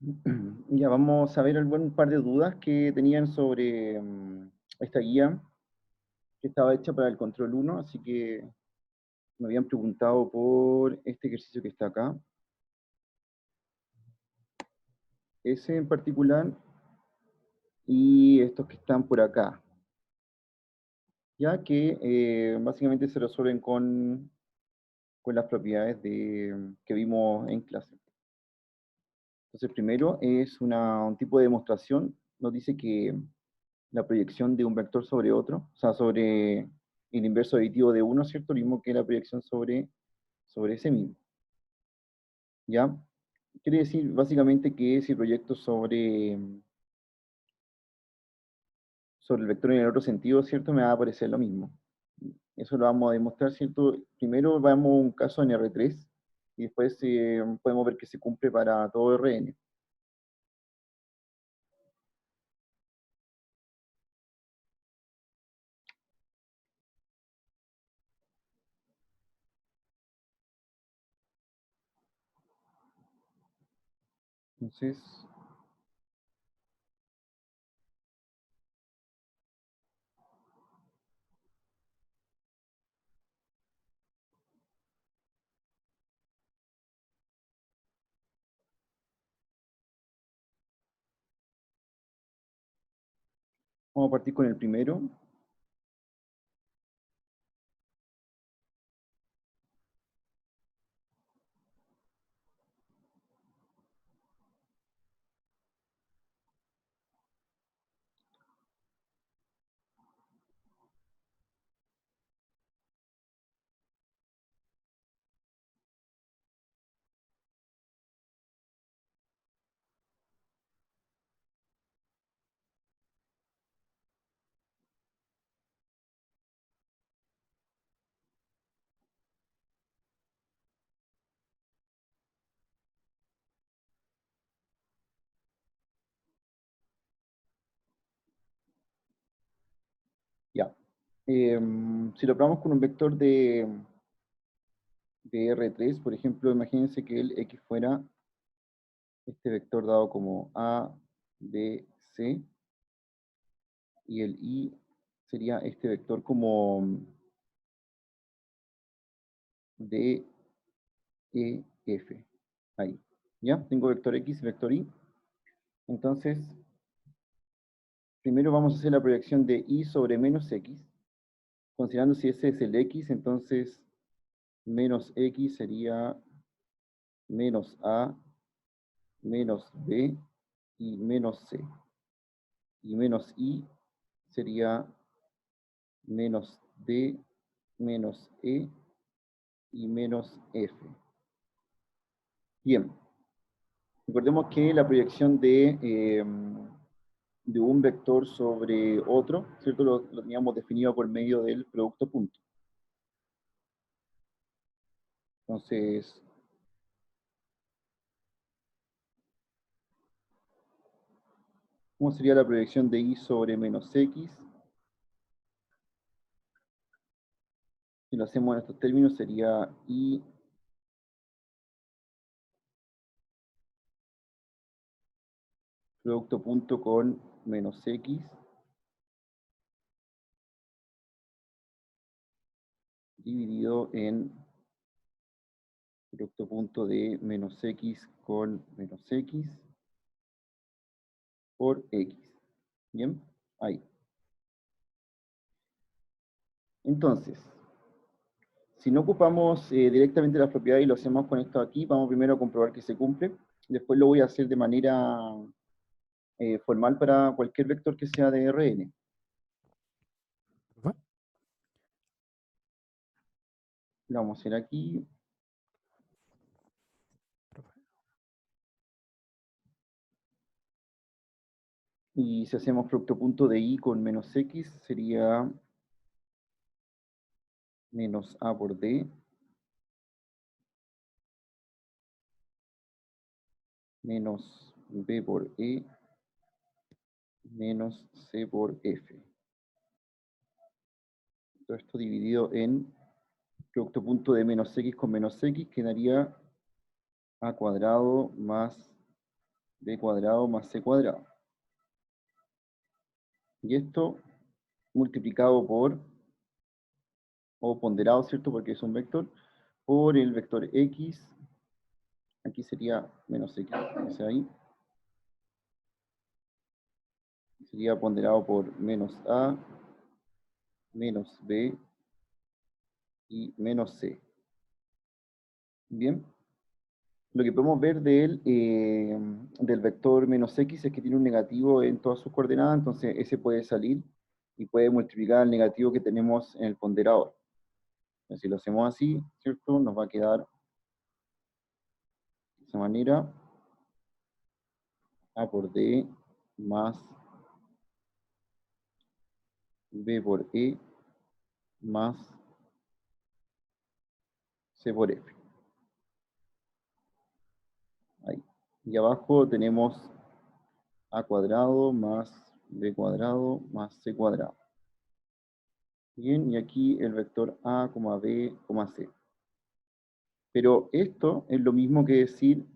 Ya vamos a ver un par de dudas que tenían sobre esta guía que estaba hecha para el control uno, así que me habían preguntado por este ejercicio que está acá, ese en particular, y estos que están por acá, ya que básicamente se resuelven con las propiedades que vimos en clase. Entonces, primero es un tipo de demostración, nos dice que la proyección de un vector sobre otro, o sea, sobre el inverso aditivo de uno, ¿cierto? Lo mismo que la proyección sobre ese mismo, ¿ya? Quiere decir básicamente que si proyecto sobre el vector en el otro sentido, ¿cierto? Me va a aparecer lo mismo. Eso lo vamos a demostrar, ¿cierto? Primero vamos a un caso en R3 y después podemos ver que se cumple para todo Rn. Entonces, vamos a partir con el primero. Ya. Si lo probamos con un vector de R3, por ejemplo, imagínense que el X fuera este vector dado como A, B, C, y el Y sería este vector como D, E, F. Ahí. ¿Ya? Tengo vector X y vector Y. Entonces, primero vamos a hacer la proyección de Y sobre menos X. Considerando si ese es el X, entonces menos X sería menos A, menos B y menos C. Y menos I sería menos D, menos E y menos F. Bien, recordemos que la proyección de un vector sobre otro, ¿cierto? Lo teníamos definido por medio del producto punto. Entonces, ¿cómo sería la proyección de I sobre menos X? Si lo hacemos en estos términos, sería I producto punto con menos X dividido en producto punto de menos X con menos X por X. ¿Bien? Ahí. Entonces, si no ocupamos directamente las propiedades y lo hacemos con esto aquí, vamos primero a comprobar que se cumple. Después lo voy a hacer de manera formal para cualquier vector que sea de Rn. Lo vamos a hacer aquí. Y si hacemos producto punto de I con menos X, sería menos A por D menos B por E menos C por F. Todo esto dividido en producto punto de menos X con menos X quedaría A cuadrado más b cuadrado más c cuadrado. Y esto multiplicado por, o ponderado, ¿cierto? Porque es un vector, por el vector x, aquí sería menos x, ese ahí, sería ponderado por menos a, menos b y menos c. Bien, lo que podemos ver del vector menos x es que tiene un negativo en todas sus coordenadas, entonces ese puede salir y puede multiplicar el negativo que tenemos en el ponderador. Entonces, si lo hacemos así, ¿cierto? Nos va a quedar de esa manera a por d más b por e más c por f. Ahí. Y abajo tenemos a cuadrado más b cuadrado más c cuadrado. Bien, y aquí el vector a, b, c. Pero esto es lo mismo que decir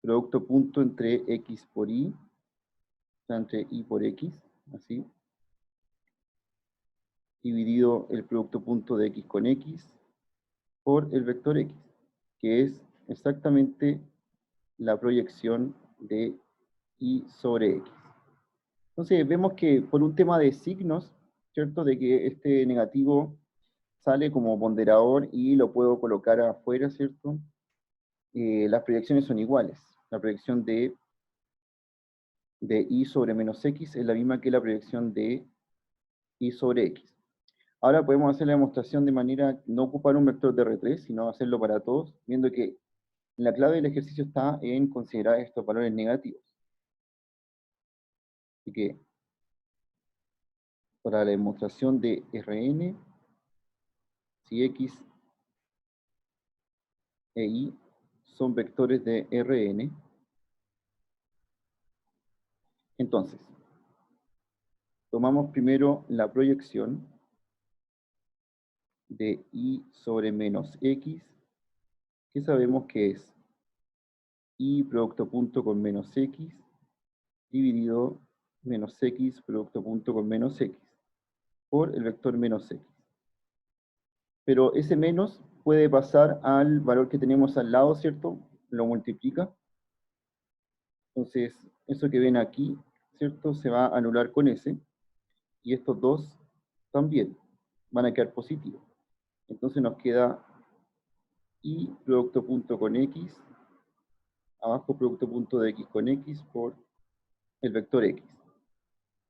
producto punto entre x por y, o sea, entre y por x, así, dividido el producto punto de x con x por el vector x, que es exactamente la proyección de y sobre x. Entonces vemos que por un tema de signos, ¿cierto? De que este negativo sale como ponderador y lo puedo colocar afuera, ¿cierto? Las proyecciones son iguales. La proyección de y sobre menos x es la misma que la proyección de y sobre x. Ahora podemos hacer la demostración de manera no ocupar un vector de R3, sino hacerlo para todos, viendo que la clave del ejercicio está en considerar estos valores negativos. Así que, para la demostración de Rn, si x e y son vectores de Rn, entonces, tomamos primero la proyección de y sobre menos x, que sabemos que es y producto punto con menos x, dividido menos x producto punto con menos x, por el vector menos x. Pero ese menos puede pasar al valor que tenemos al lado, ¿cierto? Lo multiplica. Entonces, eso que ven aquí, ¿cierto? Se va a anular con ese. Y estos dos también van a quedar positivos. Entonces nos queda y producto punto con x, abajo producto punto de x con x por el vector x.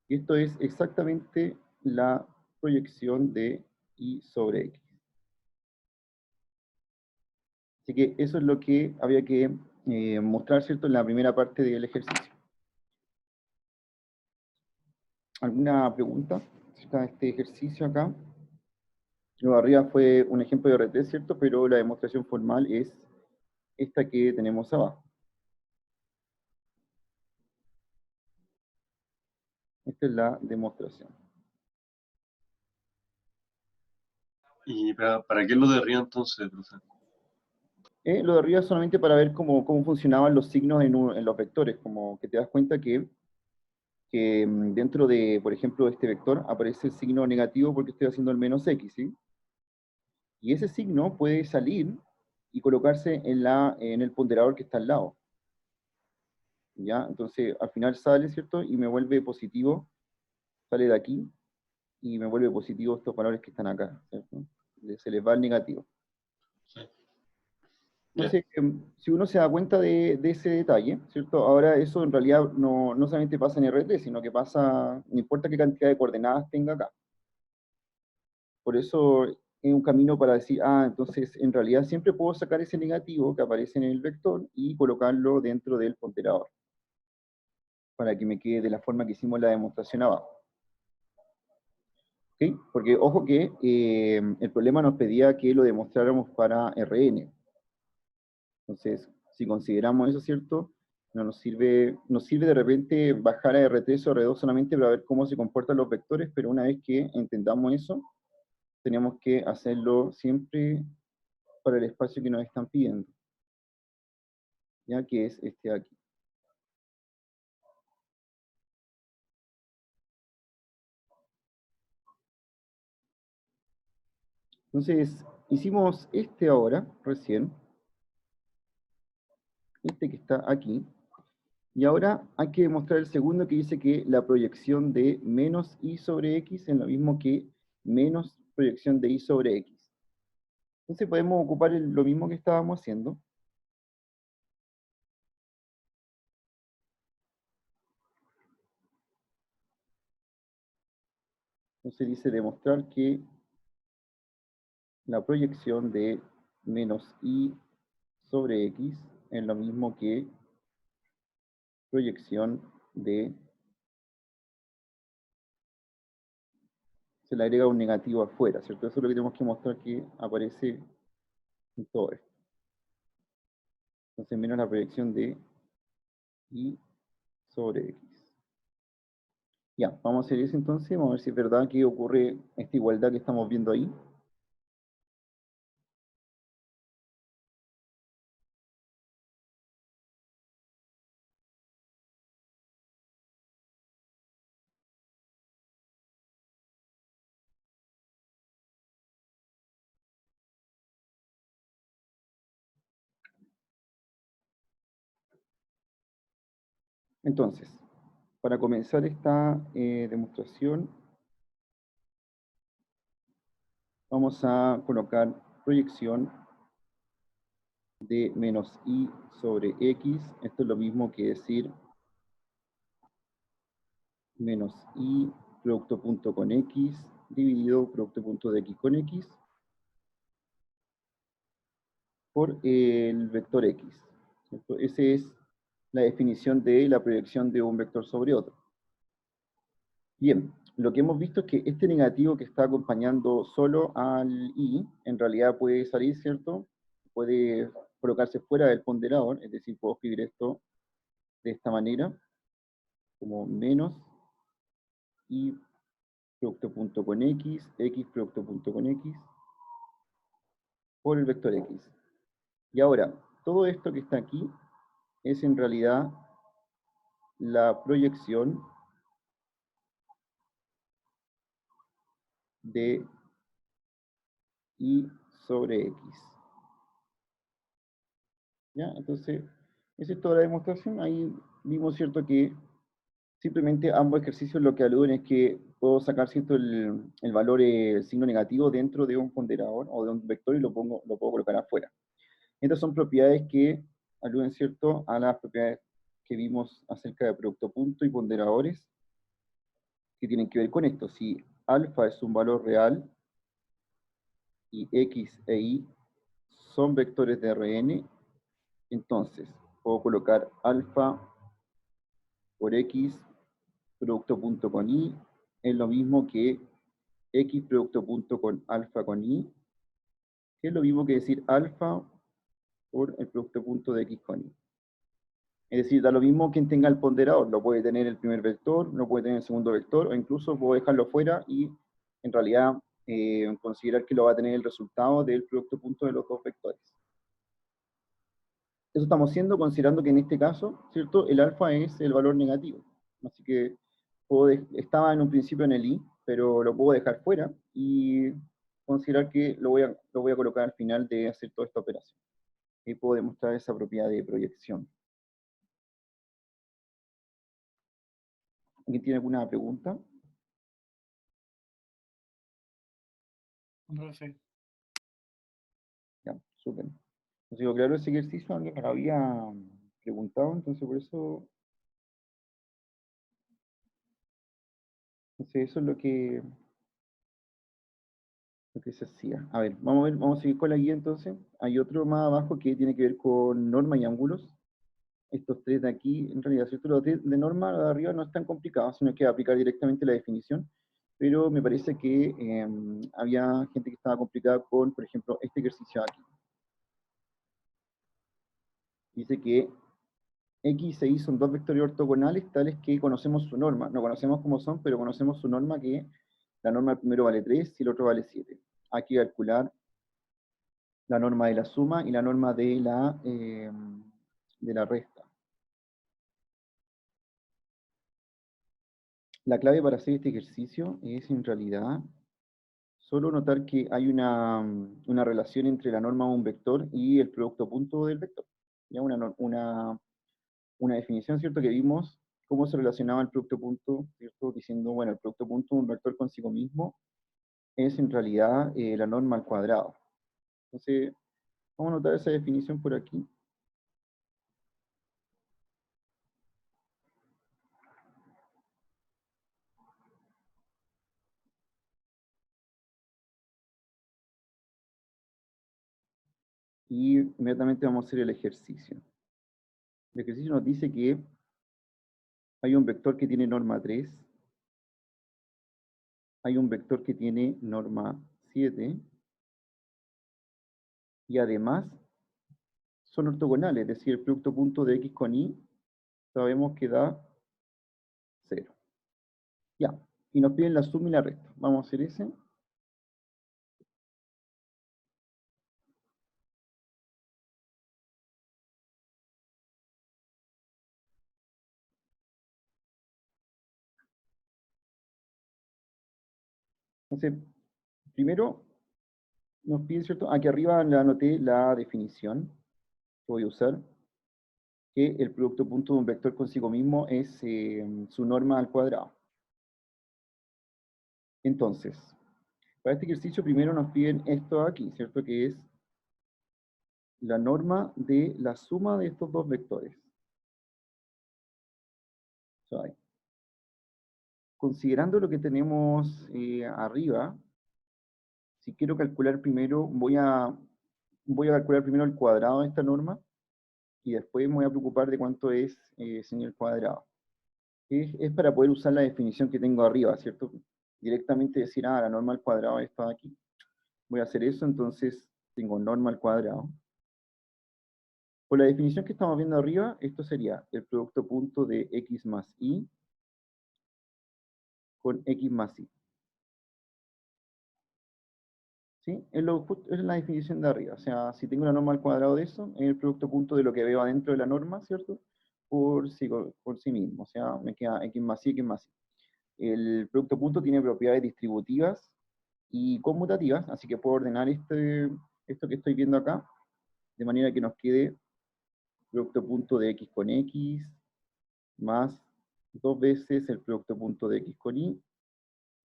Y esto es exactamente la proyección de y sobre x. Así que eso es lo que había que mostrar, ¿cierto?, en la primera parte del ejercicio. ¿Alguna pregunta acerca de este ejercicio acá? Lo de arriba fue un ejemplo de RT, ¿cierto? Pero la demostración formal es esta que tenemos abajo. Esta es la demostración. ¿Y para qué lo de arriba entonces, profe? Lo de arriba es solamente para ver cómo funcionaban los signos en los vectores, como que te das cuenta que dentro de, por ejemplo, este vector aparece el signo negativo porque estoy haciendo el menos x, ¿sí? Y ese signo puede salir y colocarse en el ponderador que está al lado. ¿Ya? Entonces, al final sale, ¿cierto? Y me vuelve positivo, sale de aquí, y me vuelve positivo estos valores que están acá, ¿cierto? Se les va el negativo. Sí. Entonces, si uno se da cuenta de ese detalle, ¿cierto? Ahora eso en realidad no solamente pasa en RT, sino que pasa, no importa qué cantidad de coordenadas tenga acá. Por eso es un camino para decir, entonces en realidad siempre puedo sacar ese negativo que aparece en el vector y colocarlo dentro del ponderador, para que me quede de la forma que hicimos la demostración abajo. ¿Okay? Porque ojo que el problema nos pedía que lo demostráramos para Rn. Entonces, si consideramos eso, ¿cierto? No nos sirve de repente bajar a R3 o R2 solamente para ver cómo se comportan los vectores, pero una vez que entendamos eso, tenemos que hacerlo siempre para el espacio que nos están pidiendo, ya que es este de aquí. Entonces, hicimos este ahora, recién, este que está aquí, y ahora hay que demostrar el segundo que dice que la proyección de menos y sobre x es lo mismo que menos proyección de y sobre x. Entonces podemos ocupar lo mismo que estábamos haciendo. Entonces dice demostrar que la proyección de menos y sobre x es lo mismo que proyección de, se le agrega un negativo afuera, ¿cierto? Eso es lo que tenemos que mostrar que aparece en todo esto. Entonces menos la proyección de y sobre x. Ya, vamos a hacer eso entonces, vamos a ver si es verdad que ocurre esta igualdad que estamos viendo ahí. Entonces, para comenzar esta demostración, vamos a colocar proyección de menos y sobre x. Esto es lo mismo que decir menos y producto punto con x dividido producto punto de x con x por el vector x, ¿cierto? Esa es la definición de la proyección de un vector sobre otro. Bien, lo que hemos visto es que este negativo que está acompañando solo al i, en realidad puede salir, ¿cierto? Puede colocarse fuera del ponderador, es decir, puedo escribir esto de esta manera, como menos i producto punto con x, x producto punto con x, por el vector x. Y ahora, todo esto que está aquí es en realidad la proyección de y sobre x. ¿Ya? Entonces, esa es toda la demostración. Ahí vimos, ¿cierto?, que simplemente ambos ejercicios lo que aluden es que puedo sacar, ¿cierto?, el valor signo negativo dentro de un ponderador o de un vector y lo puedo colocar afuera. Estas son propiedades que aluden, ¿cierto?, a las propiedades que vimos acerca de producto punto y ponderadores que tienen que ver con esto. Si alfa es un valor real y x e y son vectores de Rn, entonces puedo colocar alfa por x producto punto con y es lo mismo que x producto punto con alfa con y, que es lo mismo que decir alfa por el producto punto de x con y. Es decir, da lo mismo quien tenga el ponderador, lo puede tener el primer vector, lo puede tener el segundo vector, o incluso puedo dejarlo fuera y en realidad considerar que lo va a tener el resultado del producto punto de los dos vectores. Eso estamos haciendo considerando que en este caso, ¿cierto?, el alfa es el valor negativo. Así que estaba en un principio en el i, pero lo puedo dejar fuera y considerar que lo voy a colocar al final de hacer toda esta operación. Y puedo demostrar esa propiedad de proyección. ¿Alguien tiene alguna pregunta? No lo sé. Ya, súper. Entonces, digo, claro, ese ejercicio alguien me lo había preguntado, entonces por eso, entonces eso es lo que se hacía. A ver, vamos a seguir con la guía entonces. Hay otro más abajo que tiene que ver con norma y ángulos. Estos tres de aquí, en realidad, ¿cierto? Los tres de norma de arriba no es tan complicado, sino que aplicar directamente la definición. Pero me parece que había gente que estaba complicada con, por ejemplo, este ejercicio aquí. Dice que X e Y son dos vectores ortogonales tales que conocemos su norma. No conocemos cómo son, pero conocemos su norma, que la norma del primero vale 3 y el otro vale 7. Hay que calcular la norma de la suma y la norma de la resta. La clave para hacer este ejercicio es en realidad Solo notar que hay una relación entre la norma de un vector y el producto punto del vector. Ya una definición, ¿cierto? Que vimos cómo se relacionaba el producto punto, ¿cierto? Diciendo, bueno, el producto punto de un vector consigo mismo es en realidad la norma al cuadrado. Entonces, vamos a notar esa definición por aquí. Y inmediatamente vamos a hacer el ejercicio. El ejercicio nos dice que hay un vector que tiene norma 3, hay un vector que tiene norma 7, y además son ortogonales, es decir, el producto punto de x con y sabemos que da 0. Ya, y nos piden la suma y la resta. Vamos a hacer ese. Entonces, primero nos piden, ¿cierto? Aquí arriba le anoté la definición que voy a usar, que el producto punto de un vector consigo mismo es su norma al cuadrado. Entonces, para este ejercicio primero nos piden esto aquí, ¿cierto? Que es la norma de la suma de estos dos vectores. O sea, considerando lo que tenemos arriba, si quiero calcular primero, voy a calcular primero el cuadrado de esta norma y después me voy a preocupar de cuánto es sin el cuadrado. Es para poder usar la definición que tengo arriba, ¿cierto? Directamente decir, ah, la norma al cuadrado está aquí. Voy a hacer eso, entonces tengo norma al cuadrado. Por la definición que estamos viendo arriba, esto sería el producto punto de x más y con x más y. ¿Sí? Es la definición de arriba. O sea, si tengo una norma al cuadrado de eso, es el producto punto de lo que veo adentro de la norma, ¿cierto? Por sí mismo. O sea, me queda x más y, x más y. El producto punto tiene propiedades distributivas y conmutativas, así que puedo ordenar esto que estoy viendo acá, de manera que nos quede producto punto de x con x, más dos veces el producto punto de x con y,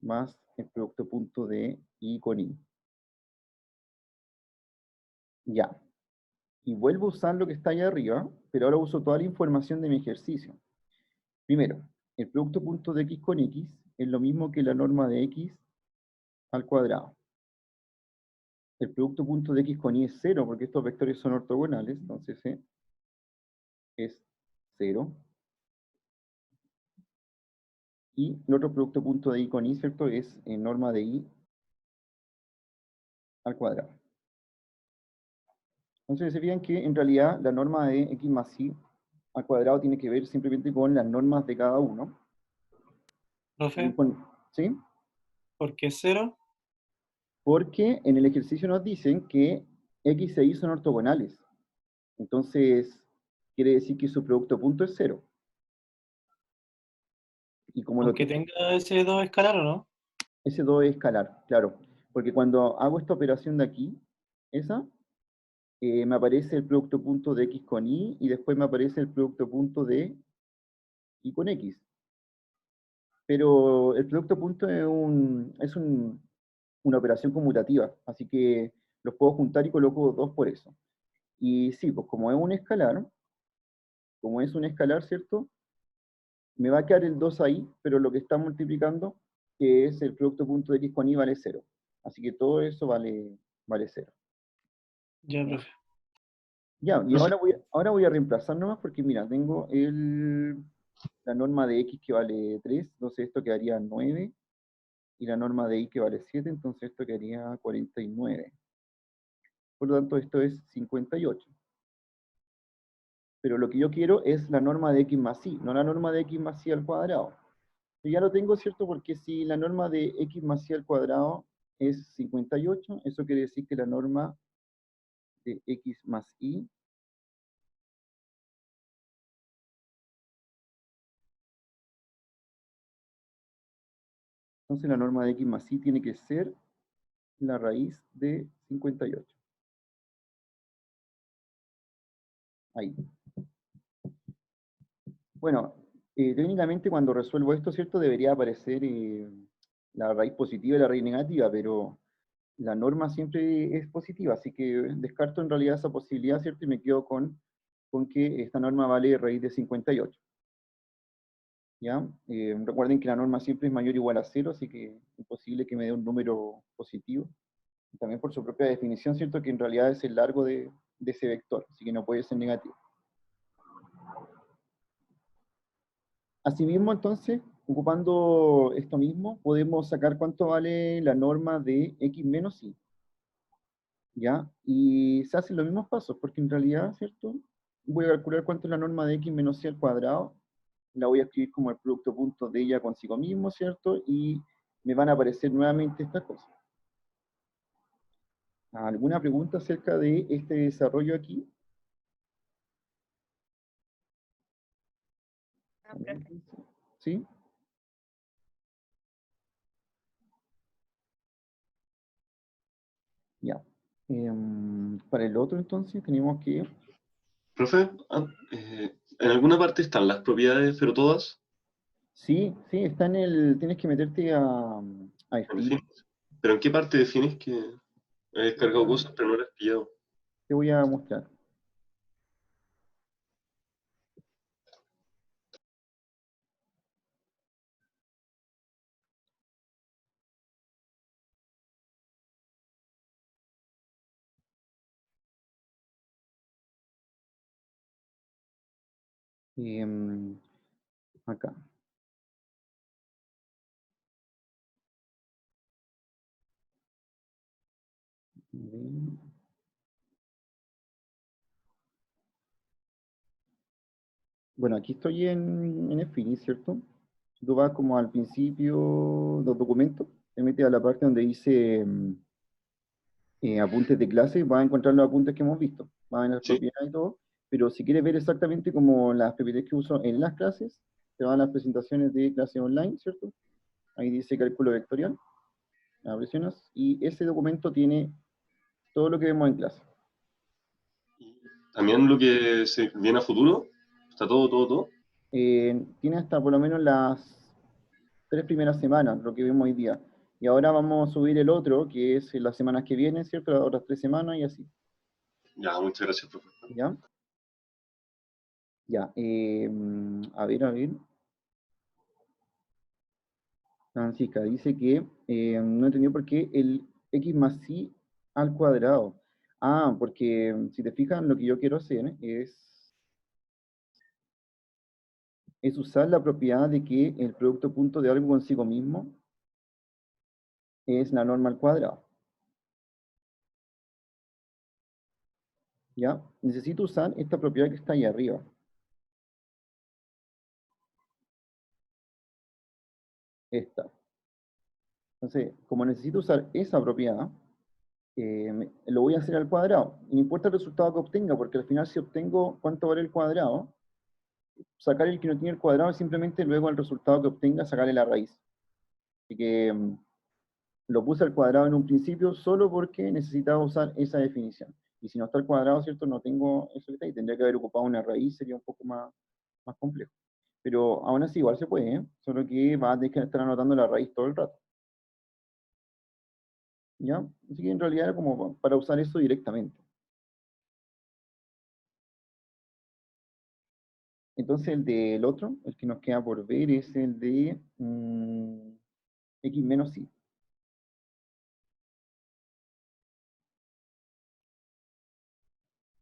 más el producto punto de y con y. Ya. Y vuelvo a usar lo que está allá arriba, pero ahora uso toda la información de mi ejercicio. Primero, el producto punto de x con x es lo mismo que la norma de x al cuadrado. El producto punto de x con y es 0, porque estos vectores son ortogonales, entonces es 0. Y el otro producto punto de y con y, ¿cierto? Es norma de y al cuadrado. Entonces se fijan que en realidad la norma de x más y al cuadrado tiene que ver simplemente con las normas de cada uno. Profe, ¿Sí? ¿por qué 0? Porque en el ejercicio nos dicen que x e y son ortogonales. Entonces, quiere decir que su producto punto es 0. Y como lo Aunque que tenga ese 2 escalar o no. ese 2 es escalar, claro. Porque cuando hago esta operación de aquí, esa, me aparece el producto punto de x con y después me aparece el producto punto de y con x. Pero el producto punto una operación conmutativa, así que los puedo juntar y coloco 2 por eso. Y sí, pues como es un escalar, ¿cierto? Me va a quedar el 2 ahí, pero lo que está multiplicando, que es el producto punto de x con y, vale 0. Así que todo eso vale 0. Ya, ¿Ya? profe. Ya, y Profe, ahora voy a reemplazar nomás porque mira, tengo la norma de x que vale 3, entonces esto quedaría 9, y la norma de y que vale 7, entonces esto quedaría 49. Por lo tanto, esto es 58. Pero lo que yo quiero es la norma de x más y, no la norma de x más y al cuadrado. Yo ya lo tengo, ¿cierto? Porque si la norma de x más y al cuadrado es 58, eso quiere decir que la norma de x más y entonces la norma de x más y tiene que ser la raíz de 58. Ahí. Bueno, técnicamente cuando resuelvo esto, ¿cierto? Debería aparecer la raíz positiva y la raíz negativa, pero la norma siempre es positiva, así que descarto en realidad esa posibilidad, ¿cierto? Y me quedo con que esta norma vale raíz de 58. ¿Ya? Recuerden que la norma siempre es mayor o igual a 0, así que es imposible que me dé un número positivo. Y también por su propia definición, ¿cierto? Que en realidad es el largo de ese vector, así que no puede ser negativo. Asimismo, entonces, ocupando esto mismo, podemos sacar cuánto vale la norma de x menos y. ¿Ya? Y se hacen los mismos pasos, porque en realidad, ¿cierto? Voy a calcular cuánto es la norma de x menos y al cuadrado, la voy a escribir como el producto punto de ella consigo mismo, ¿cierto? Y me van a aparecer nuevamente estas cosas. ¿Alguna pregunta acerca de este desarrollo aquí? No, profe. ¿Sí? Ya. Para el otro, entonces, tenemos que... Profe, ¿en alguna parte están las propiedades, pero todas? Sí, sí, está en el... Tienes que meterte a Speed. ¿Pero en qué parte defines que he descargado cosas, pero no las he pillado? Te voy a mostrar. Acá. Bueno, aquí estoy en Affinity, ¿cierto? Tú vas como al principio de los documentos, te metes a la parte donde dice apuntes de clase, vas a encontrar los apuntes que hemos visto, vas a ver las Sí. propiedades y todo, pero si quieres ver exactamente como las propiedades que uso en las clases, te van a las presentaciones de clase online, ¿cierto? Ahí dice cálculo vectorial, la presionas, y ese documento tiene todo lo que vemos en clase. También lo que se viene a futuro, está todo. Tiene hasta por lo menos las 3 primeras semanas, lo que vemos hoy día. Y ahora vamos a subir el otro, que es las semanas que vienen, ¿cierto? Las otras 3 semanas y así. Ya, muchas gracias, profe. ¿Ya? Ya. A ver, a ver. Francisca dice que no entendió por qué el x más y al cuadrado. Ah, porque si te fijas, lo que yo quiero hacer es usar la propiedad de que el producto punto de algo consigo mismo es la norma al cuadrado. ¿Ya? Necesito usar esta propiedad que está ahí arriba. Esta. Entonces, como necesito usar esa propiedad, lo voy a hacer al cuadrado. Y no importa el resultado que obtenga, porque al final si obtengo cuánto vale el cuadrado, sacar el que no tiene el cuadrado es simplemente luego el resultado que obtenga sacarle la raíz. Así que lo puse al cuadrado en un principio solo porque necesitaba usar esa definición. Y si no está al cuadrado, ¿cierto? No tengo eso que está ahí. Tendría que haber ocupado una raíz, sería un poco más complejo. Pero aún así igual se puede, ¿eh? Solo que va a tener que estar anotando la raíz todo el rato. ¿Ya? Así que en realidad era como para usar eso directamente. Entonces el del otro, el que nos queda por ver, es el de x menos y.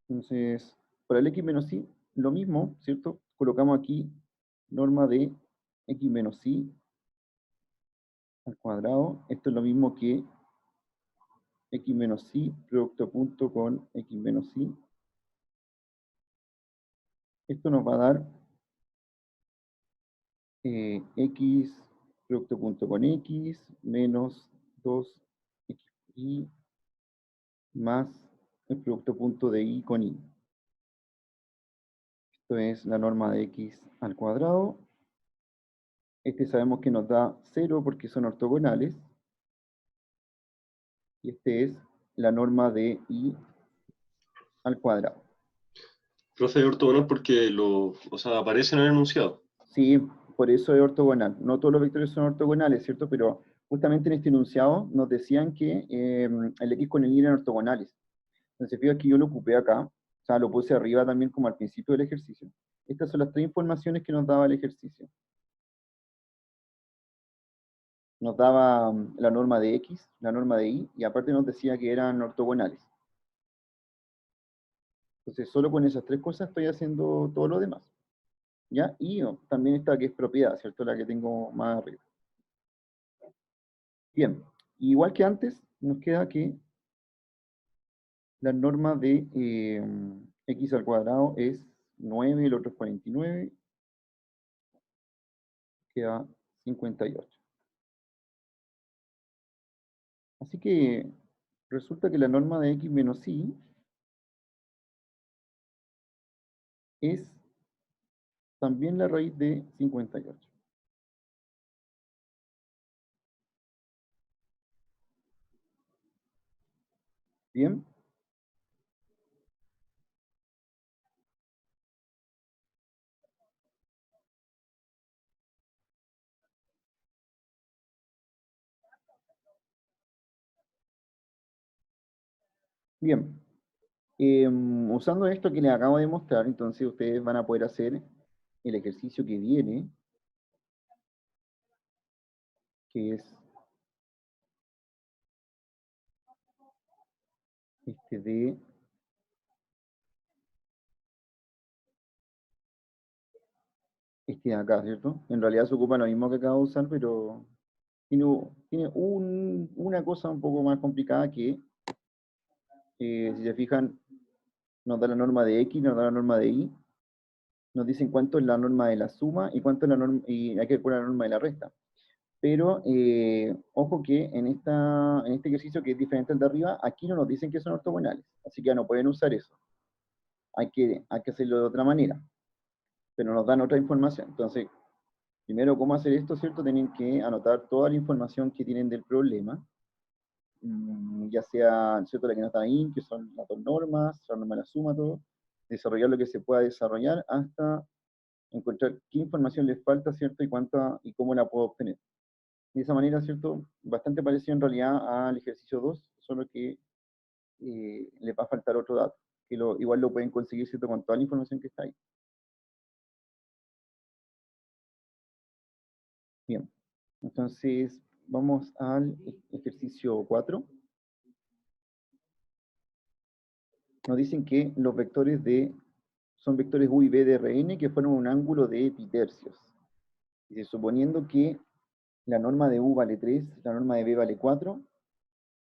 Entonces, para el x menos y, lo mismo, ¿cierto? Colocamos aquí norma de x menos y al cuadrado. Esto es lo mismo que x menos y, producto punto con x menos y. Esto nos va a dar x, producto punto con x, menos 2xy más el producto punto de y con y. Esto es la norma de x al cuadrado. Este sabemos que nos da 0 porque son ortogonales. Y este es la norma de I al cuadrado. Profe, de ortogonal porque o sea, aparece en el enunciado. Sí, por eso es ortogonal. No todos los vectores son ortogonales, ¿cierto? Pero justamente en este enunciado nos decían que el X con el Y eran ortogonales. Entonces, fíjate que yo lo ocupé acá, o sea, lo puse arriba también como al principio del ejercicio. Estas son las tres informaciones que nos daba el ejercicio. Nos daba la norma de X, la norma de Y, y aparte nos decía que eran ortogonales. Entonces, solo con esas tres cosas estoy haciendo todo lo demás. ¿Ya? Y también esta que es propiedad, ¿cierto? La que tengo más arriba. Bien, igual que antes, nos queda que la norma de x al cuadrado es 9, el otro es 49, queda 58. Así que resulta que la norma de x menos y es también la raíz de 58. Bien, bien. Usando esto que les acabo de mostrar, entonces ustedes van a poder hacer el ejercicio que viene, que es este de este de acá, ¿cierto? En realidad se ocupa lo mismo que acabo de usar, pero tiene una cosa un poco más complicada que, si se fijan, nos da la norma de X, nos da la norma de Y, nos dicen cuánto es la norma de la suma y cuánto es la norma, y hay que calcular la norma de la resta. Pero, ojo que en este ejercicio que es diferente al de arriba, aquí no nos dicen que son ortogonales, así que ya no pueden usar eso. Hay que hacerlo de otra manera, pero nos dan otra información. Entonces, primero, ¿cómo hacer esto, cierto? Tienen que anotar toda la información que tienen del problema, ya sea, ¿cierto?, la que no está ahí, que son las dos normas, la norma de la suma, todo, desarrollar lo que se pueda desarrollar hasta encontrar qué información les falta, ¿cierto?, y cuánta, y cómo la puedo obtener. De esa manera, ¿cierto?, bastante parecido en realidad al ejercicio 2, solo que les va a faltar otro dato, que igual lo pueden conseguir, ¿cierto?, con toda la información que está ahí. Bien, entonces vamos al ejercicio 4. Nos dicen que los vectores son vectores U y B de Rn que fueron un ángulo de epitercios. Dice, suponiendo que la norma de U vale 3, la norma de B vale 4,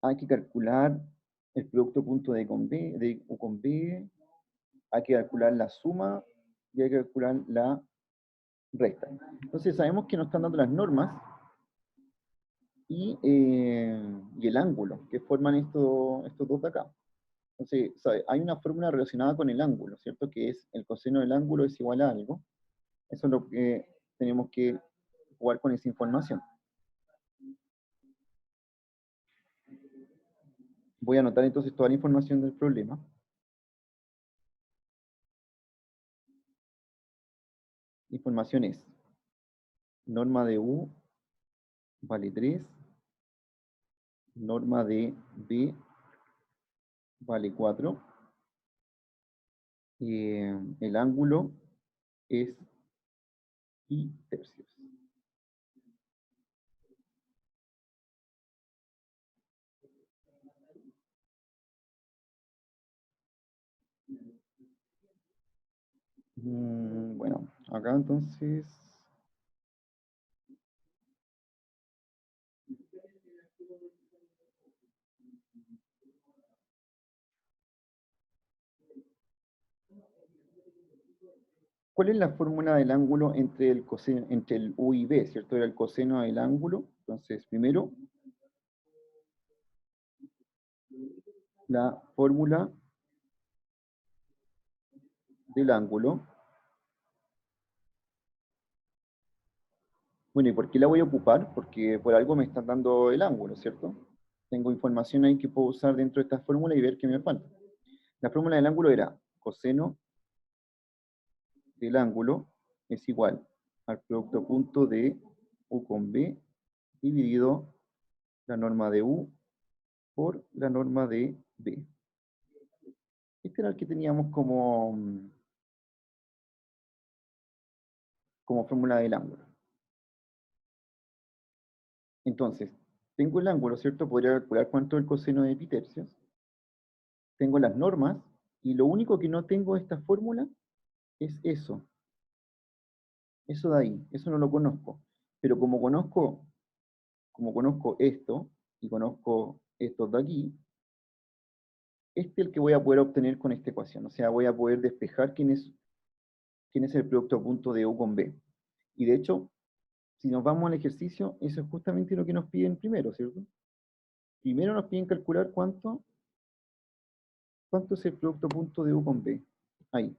hay que calcular el producto punto de U con B, hay que calcular la suma y hay que calcular la resta. Entonces sabemos que nos están dando las normas y el ángulo que forman estos dos de acá. Entonces, hay una fórmula relacionada con el ángulo, ¿cierto? Que es el coseno del ángulo es igual a algo. Eso es lo que tenemos que jugar con esa información. Voy a anotar entonces toda la información del problema. Información es, norma de U vale 3, norma de B vale 4, el ángulo es I tercios. Bueno, acá entonces... ¿Cuál es la fórmula del ángulo entre entre el U y B, ¿cierto? Era el coseno del ángulo. Entonces, primero, la fórmula del ángulo. Bueno, ¿y por qué la voy a ocupar? Porque por algo me están dando el ángulo, ¿cierto? tengo información ahí que puedo usar dentro de esta fórmula y ver qué me falta. La fórmula del ángulo era coseno del ángulo es igual al producto punto de U con B dividido la norma de U por la norma de B. Este era el que teníamos como fórmula del ángulo. Entonces, tengo el ángulo, ¿cierto? Podría calcular cuánto es el coseno de pi tercios. Tengo las normas, y lo único que no tengo de esta fórmula es eso. Eso de ahí, eso no lo conozco. Pero como conozco esto, y conozco estos de aquí, este es el que voy a poder obtener con esta ecuación. O sea, voy a poder despejar quién es el producto punto de U con B. Y de hecho, si nos vamos al ejercicio, eso es justamente lo que nos piden primero, ¿cierto? Primero nos piden calcular cuánto es el producto punto de U con B. Ahí.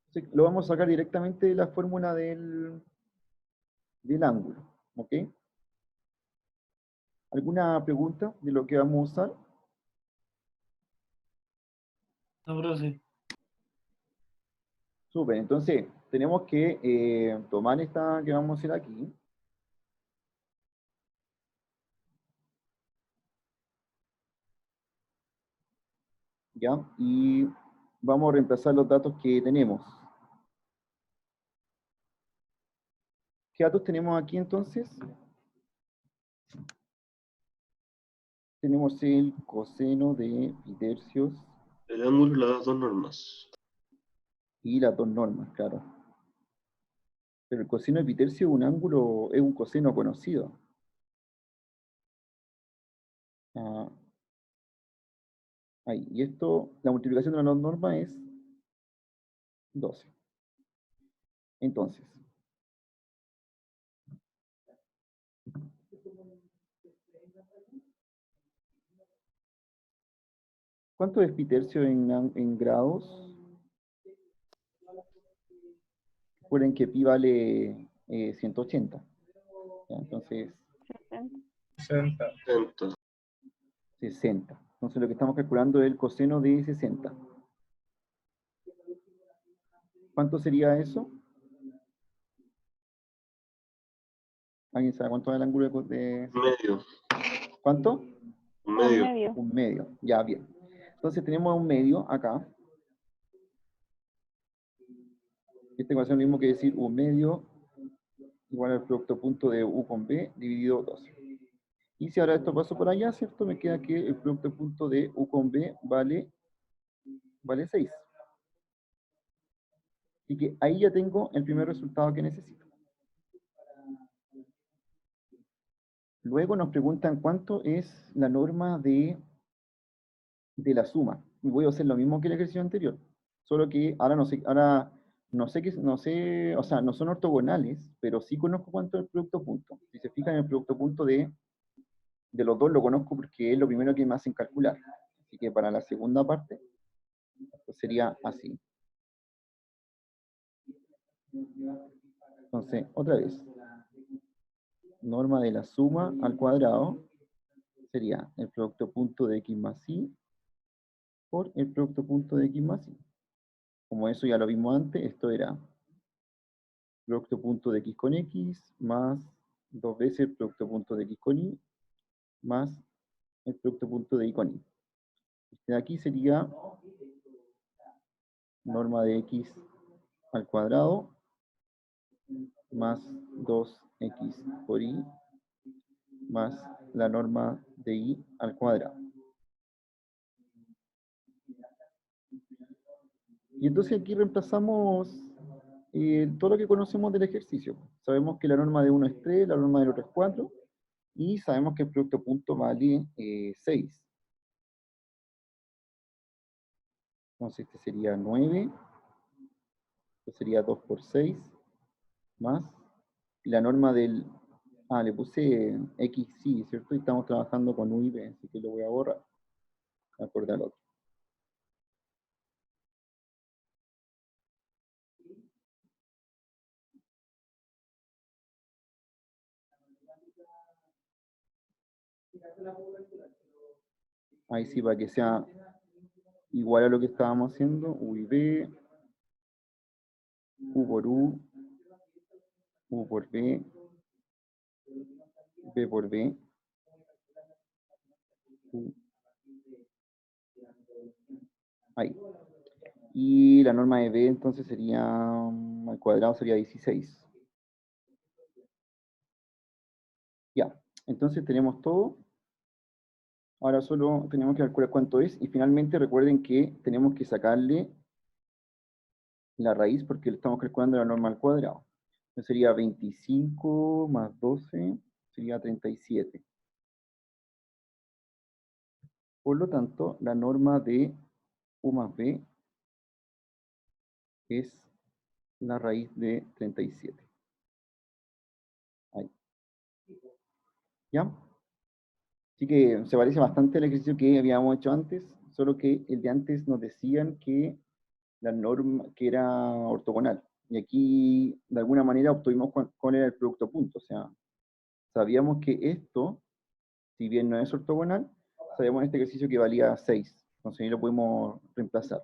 Entonces, lo vamos a sacar directamente de la fórmula del ángulo. ¿Ok? ¿Alguna pregunta de lo que vamos a usar? No, profe. Súper, entonces tenemos que tomar esta que vamos a hacer aquí. ¿Ya? Y vamos a reemplazar los datos que tenemos. ¿Qué datos tenemos aquí entonces? Tenemos el coseno de pi tercios El ángulo y las dos normas. y las dos normas, claro. Pero el coseno de pi tercio es un ángulo, es un coseno conocido. Ah, ahí. Y esto, la multiplicación de las dos normas es 12. Entonces, ¿cuánto es pi tercio en grados? Recuerden que pi vale 180. ¿Ya? Entonces, 60. 60. Entonces lo que estamos calculando es el coseno de 60. ¿Cuánto sería eso? ¿Alguien sabe cuánto es el ángulo de... Medio. ¿Cuánto? Un Un medio. medio. Un medio. Ya, bien. Entonces tenemos un medio acá. Esta ecuación es lo mismo que decir un medio igual al producto punto de U con B dividido 12. Y si ahora esto paso por allá, ¿cierto? Me queda que el producto punto de U con B vale 6. Así que ahí ya tengo el primer resultado que necesito. Luego nos preguntan cuánto es la norma de la suma. Y voy a hacer lo mismo que el ejercicio anterior. Solo que ahora no sé o sea, no son ortogonales, pero sí conozco cuánto es el producto punto. Si se fijan, el producto punto de los dos lo conozco porque es lo primero que me hacen calcular. Así que para la segunda parte, pues sería así. Entonces, otra vez. Norma de la suma al cuadrado sería el producto punto de x más y por el producto punto de x más y. Como eso ya lo vimos antes, esto era producto punto de x con x más 2 veces el producto punto de x con y más el producto punto de y con y. Este de aquí sería norma de x al cuadrado más 2x por y más la norma de y al cuadrado. Y entonces aquí reemplazamos todo lo que conocemos del ejercicio. Sabemos que la norma de uno es 3, la norma del otro es 4, y sabemos que el producto punto vale 6. Entonces este sería 9, esto sería 2 por 6, más, y la norma del... Ah, le puse x, sí, ¿cierto? Y estamos trabajando con u y b, así que lo voy a borrar, acorde al otro. Ahí sí, para que sea igual a lo que estábamos haciendo. U y B, U por U, U por B, B por B, U. Ahí. Y la norma de B entonces sería, al cuadrado sería 16. Ya, entonces tenemos todo. Ahora solo tenemos que calcular cuánto es. Y finalmente recuerden que tenemos que sacarle la raíz porque le estamos calculando la norma al cuadrado. Entonces sería 25 más 12, sería 37. Por lo tanto, la norma de U más B es la raíz de 37. Ahí. ¿Ya? Así que se parece bastante al ejercicio que habíamos hecho antes, solo que el de antes nos decían que la norma que era ortogonal. Y aquí, de alguna manera, obtuvimos cuál era el producto punto. O sea, sabíamos que esto, si bien no es ortogonal, sabíamos en este ejercicio que valía 6. Entonces ahí lo pudimos reemplazar.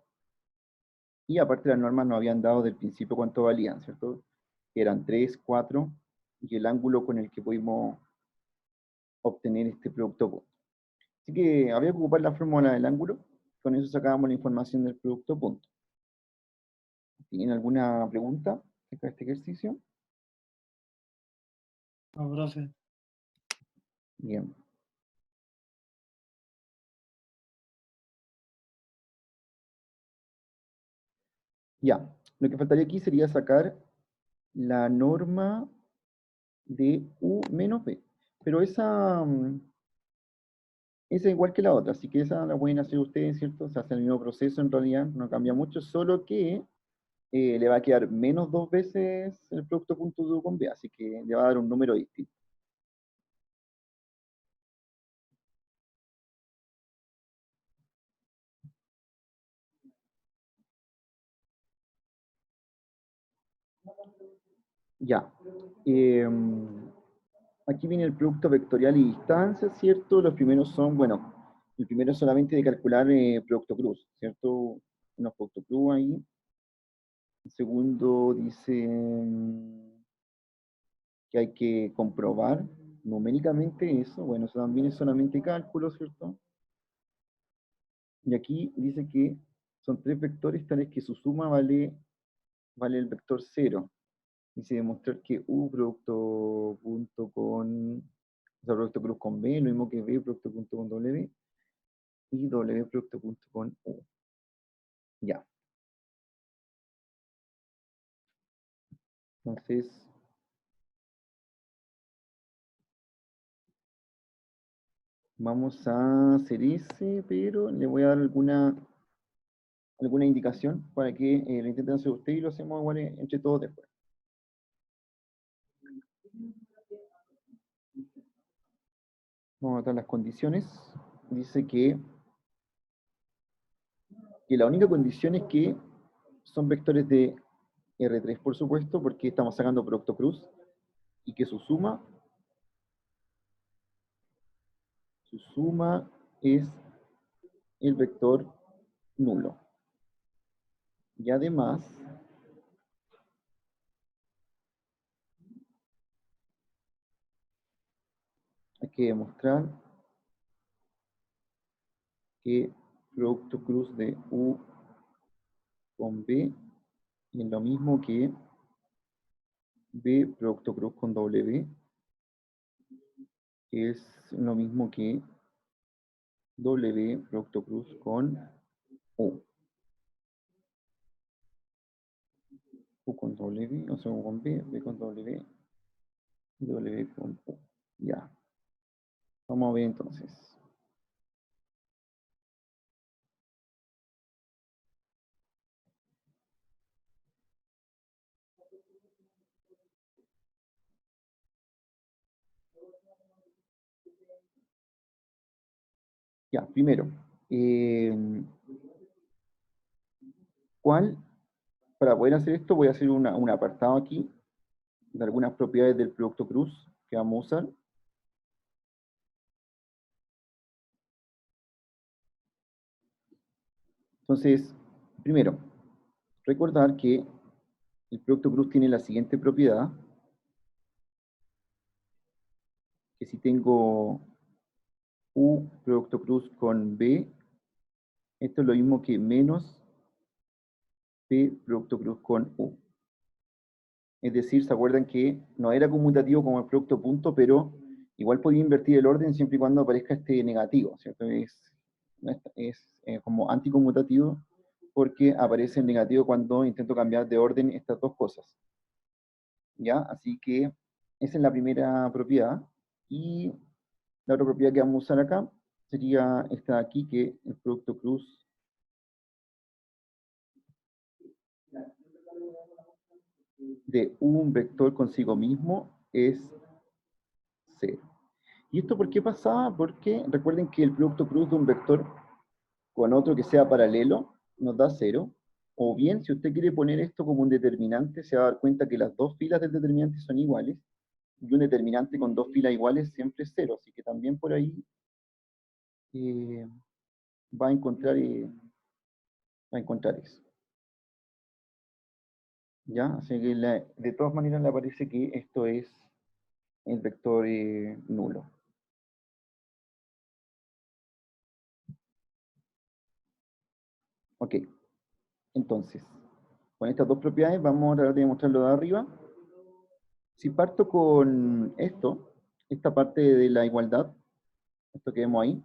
Y aparte las normas nos habían dado del principio cuánto valían, ¿cierto? Que eran 3, 4, y el ángulo con el que pudimos obtener este producto punto. Así que había que ocupar la fórmula del ángulo, con eso sacábamos la información del producto punto. ¿Tienen alguna pregunta acerca de este ejercicio? No, profe. Bien. Ya, lo que faltaría aquí sería sacar la norma de U menos B. Pero esa es igual que la otra, así que esa la pueden hacer ustedes, ¿cierto? Se hace el mismo proceso en realidad, no cambia mucho, solo que le va a quedar menos 2 veces el producto punto de U con B, así que le va a dar un número distinto. Ya. Aquí viene el producto vectorial y distancia, ¿cierto? Los primeros son, bueno, el primero es solamente de calcular producto cruz, ¿cierto? Unos producto cruz ahí. El segundo dice que hay que comprobar numéricamente eso. Bueno, eso también es solamente cálculo, ¿cierto? Y aquí dice que son 3 vectores tales que su suma vale el vector 0. Dice demostrar que U producto punto con, o sea, producto cruz con B, lo mismo que B producto punto con W, y W producto punto con U. Ya. Entonces, vamos a hacer ese, pero le voy a dar alguna indicación para que lo intenten hacer ustedes y lo hacemos igual entre todos después. Vamos a notar las condiciones. Dice que la única condición es que son vectores de R3, por supuesto, porque estamos sacando producto cruz, y que su suma es el vector nulo. Y además, hay que demostrar que producto cruz de U con B es lo mismo que B producto cruz con W, es lo mismo que W producto cruz con U. U con W, o sea, U con B, B con W, W con U. Ya. Vamos a ver entonces. Ya, primero, para poder hacer esto voy a hacer un apartado aquí de algunas propiedades del producto cruz que vamos a usar. Entonces, primero, recordar que el producto cruz tiene la siguiente propiedad, que si tengo U producto cruz con B, esto es lo mismo que menos P producto cruz con U. Es decir, ¿se acuerdan que no era conmutativo como el producto punto, pero igual podía invertir el orden siempre y cuando aparezca este negativo, ¿cierto? Es como anticonmutativo porque aparece el negativo cuando intento cambiar de orden estas dos cosas. ¿Ya? Así que esa es la primera propiedad. Y la otra propiedad que vamos a usar acá sería esta de aquí, que el producto cruz de un vector consigo mismo es 0. ¿Y esto por qué pasaba? Porque recuerden que el producto cruz de un vector con otro que sea paralelo nos da 0. O bien, si usted quiere poner esto como un determinante, se va a dar cuenta que las dos filas del determinante son iguales, y un determinante con dos filas iguales siempre es 0. Así que también por ahí eh, va a encontrar, eso. ¿Ya? Así que de todas maneras le parece que esto es el vector nulo. Ok, entonces, con estas dos propiedades vamos a tratar de demostrarlo de arriba. Si parto con esto, esta parte de la igualdad, esto que vemos ahí,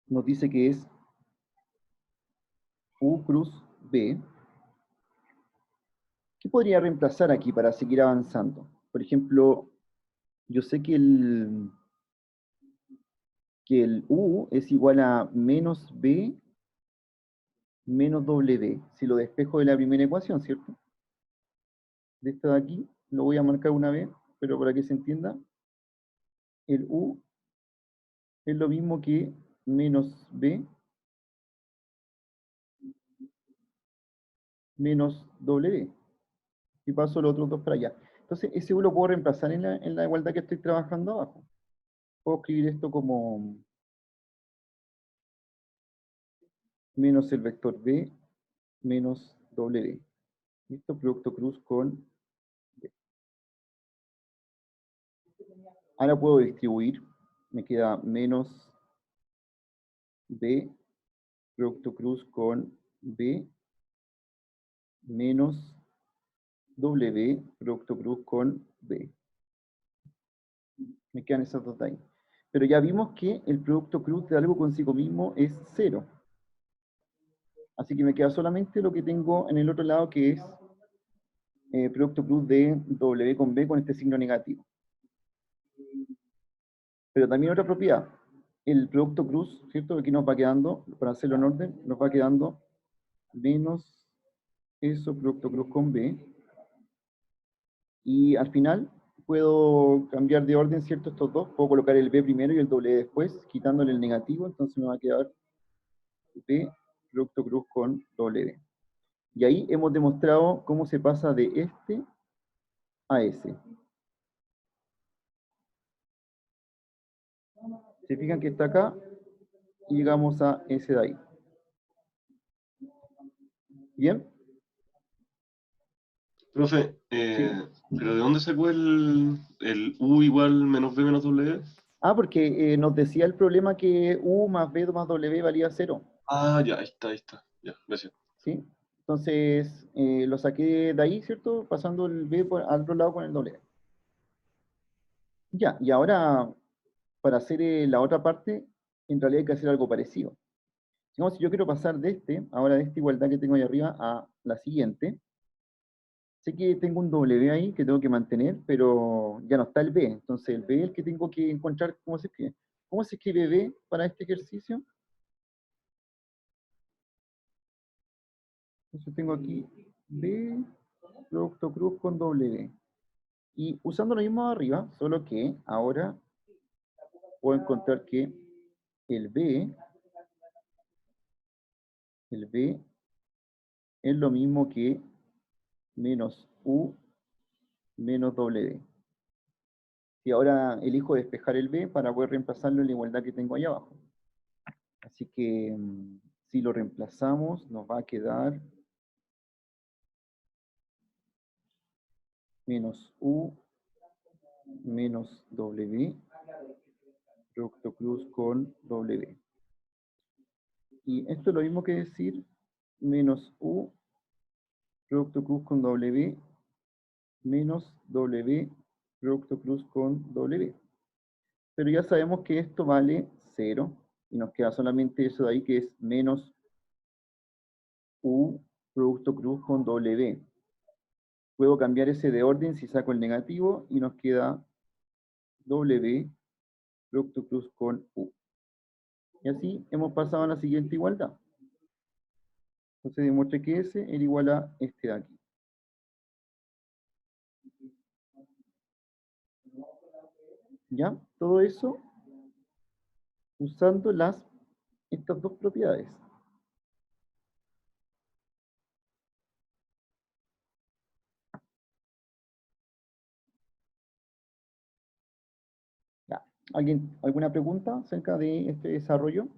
nos dice que es U cruz B. ¿Qué podría reemplazar aquí para seguir avanzando? Por ejemplo, yo sé que el U es igual a menos B menos W, si lo despejo de la primera ecuación, ¿cierto? De esta de aquí, lo voy a marcar una vez, pero para que se entienda, el U es lo mismo que menos B menos W. Y paso los otros dos para allá. Entonces, ese U lo puedo reemplazar en la igualdad que estoy trabajando abajo. Puedo escribir esto como menos el vector B menos W. ¿Listo? Producto cruz con B. Ahora puedo distribuir. Me queda menos B, producto cruz con B, menos W, producto cruz con B. Me quedan esas dos de ahí. Pero ya vimos que el producto cruz de algo consigo mismo es 0. Así que me queda solamente lo que tengo en el otro lado, que es producto cruz de W con B con este signo negativo. Pero también otra propiedad. El producto cruz, ¿cierto? Aquí nos va quedando, para hacerlo en orden, nos va quedando menos eso, producto cruz con B. Y al final puedo cambiar de orden, ¿cierto? Estos dos. Puedo colocar el B primero y el W después, quitándole el negativo. Entonces me va a quedar B, producto cruz con W. Y ahí hemos demostrado cómo se pasa de este a ese. Se fijan que está acá y llegamos a ese de ahí. ¿Bien? Profe, Sí. ¿pero de dónde sacó el U igual menos B menos W? Ah, porque nos decía el problema que U más B más W valía 0. Ah, ya, ahí está. Ya, gracias. ¿Sí? Entonces, lo saqué de ahí, ¿cierto? Pasando el B al otro lado con el W. Ya, y ahora, para hacer la otra parte, en realidad hay que hacer algo parecido. Digamos, si yo quiero pasar ahora de esta igualdad que tengo ahí arriba, a la siguiente, sé que tengo un W ahí que tengo que mantener, pero ya no está el B. Entonces, el B es el que tengo que encontrar cómo se escribe. ¿Cómo se escribe B para este ejercicio? Entonces tengo aquí B, producto cruz con W. Y usando lo mismo de arriba, solo que ahora puedo encontrar que el B, el B es lo mismo que menos U menos W. Y ahora elijo despejar el B para poder reemplazarlo en la igualdad que tengo ahí abajo. Así que si lo reemplazamos, nos va a quedar menos U menos W, producto cruz con W. Y esto es lo mismo que decir menos U, producto cruz con W, menos W, producto cruz con W. Pero ya sabemos que esto vale 0, y nos queda solamente eso de ahí que es menos U, producto cruz con W. Puedo cambiar ese de orden si saco el negativo, y nos queda W, producto cruz con U. Y así hemos pasado a la siguiente igualdad. Entonces demuestre que S era igual a este de aquí. ¿Ya? Todo eso usando estas dos propiedades. Ya. ¿Alguna pregunta acerca de este desarrollo?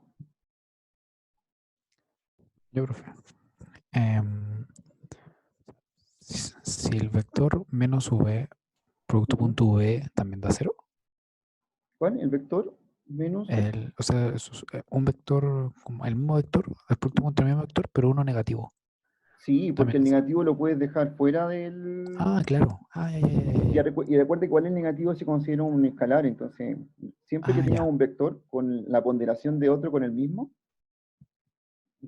Yo, profe. Si el vector menos v, producto punto v, también da 0. ¿Cuál? El vector menos... O sea, un vector, como el mismo vector, el producto punto el mismo vector, pero uno negativo. Sí, porque el También. negativo lo puedes dejar fuera del... Ah, claro. Ah, Y recuerde que igual el negativo se considera un escalar, entonces siempre que tengas ya. un vector con la ponderación de otro con el mismo,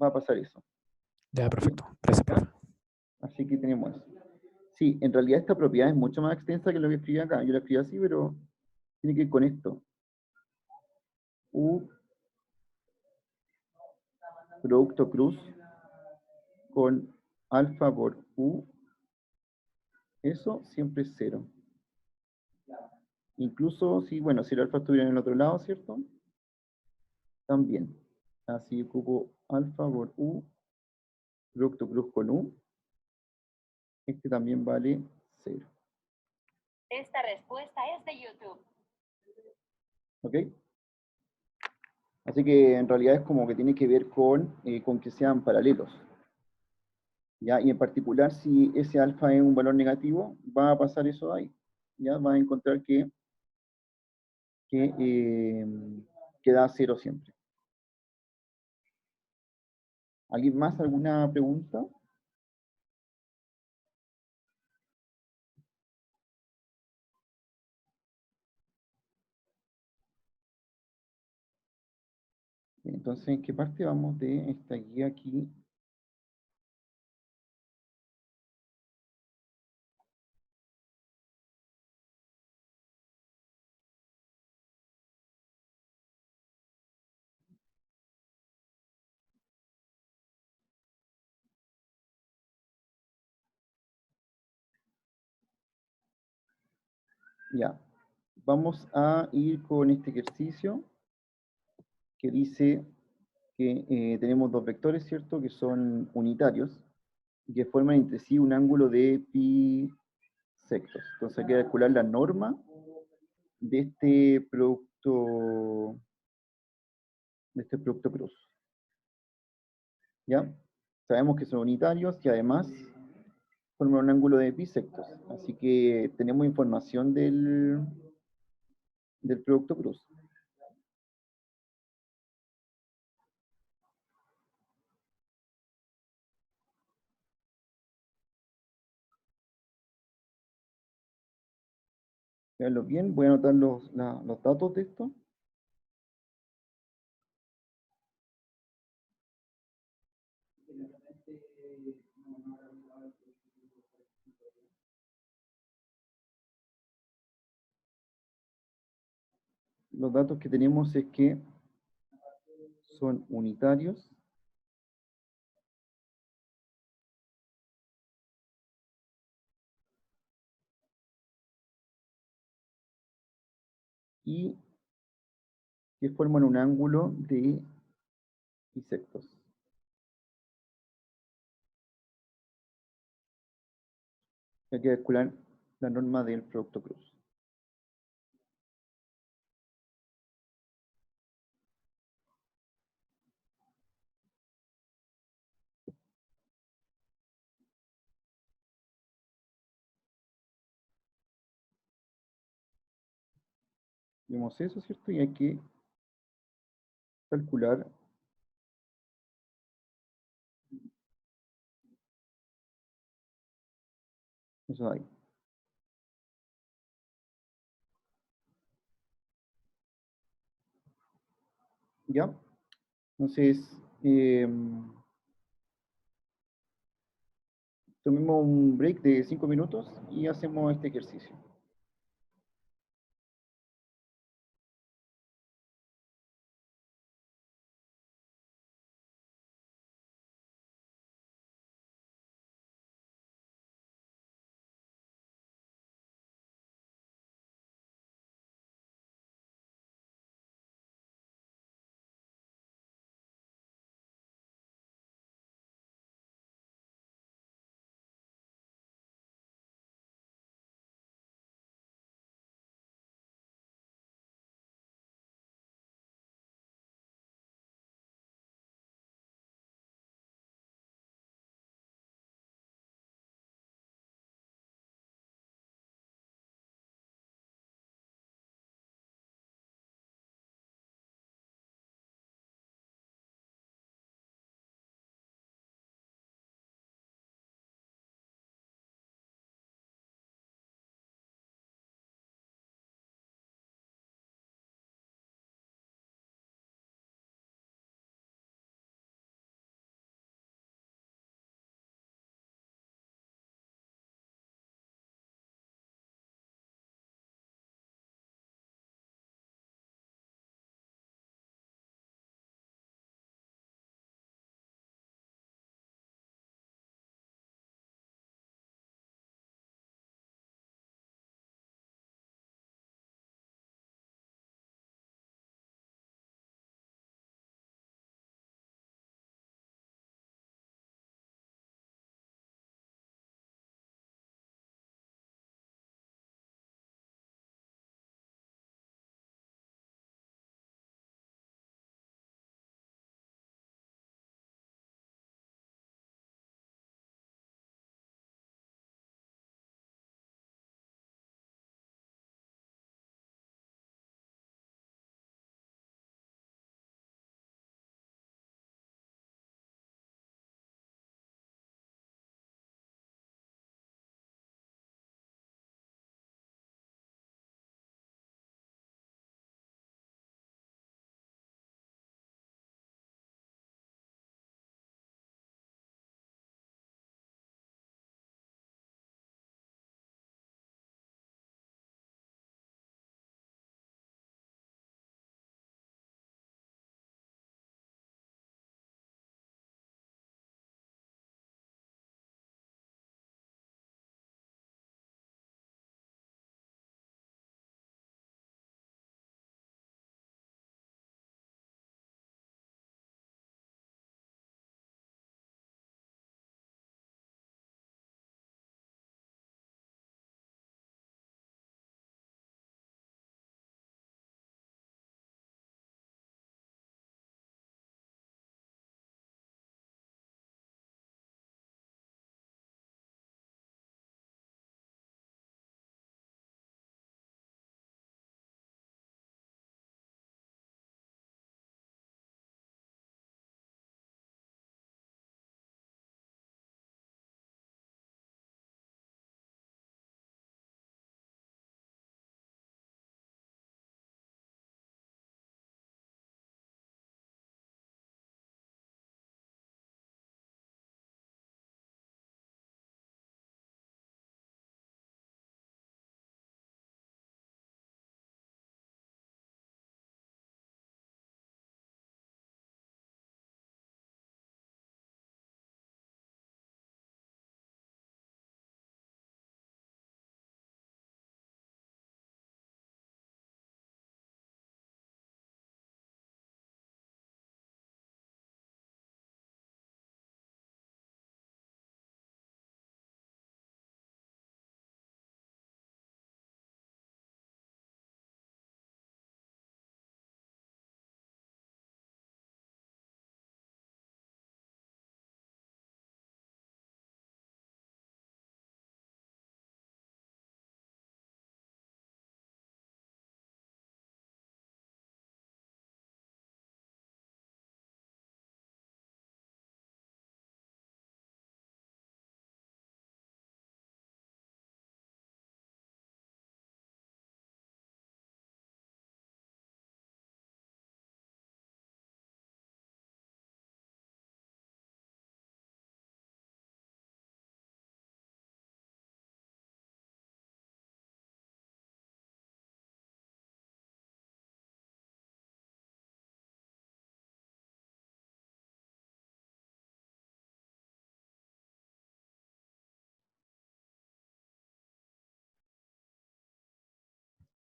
va a pasar eso. Ya, perfecto. Gracias, profe. Así que tenemos eso. Sí, en realidad esta propiedad es mucho más extensa que lo que escribí acá. Yo la escribí así, pero tiene que ir con esto. U producto cruz con alfa por U, eso siempre es 0. Incluso si, bueno, si el alfa estuviera en el otro lado, ¿cierto? También. Así ocupo alfa por U, producto cruz con U. Este también vale 0. Esta respuesta es de YouTube. ¿Ok? Así que en realidad es como que tiene que ver con que sean paralelos. ¿Ya? Y en particular, si ese alfa es un valor negativo, va a pasar eso ahí. ¿Ya? Va a encontrar que da 0 siempre. ¿Alguien más? ¿Alguna pregunta? Entonces, ¿en qué parte vamos de esta guía aquí? Ya, vamos a ir con este ejercicio que dice que tenemos dos vectores, ¿cierto? Que son unitarios y que forman entre sí un ángulo de pi sectos. Entonces hay que calcular la norma de este producto cruz. ¿Ya? Sabemos que son unitarios y además forman un ángulo de pi sectos. Así que tenemos información del producto cruz. Veanlo bien, voy a anotar los datos de esto. Los datos que tenemos es que son unitarios y que forman un ángulo de bisectos. Hay que calcular la norma del producto cruz. Vemos eso, ¿cierto? Y hay que calcular eso de ahí. ¿Ya? Entonces, tomemos un break de 5 minutos y hacemos este ejercicio.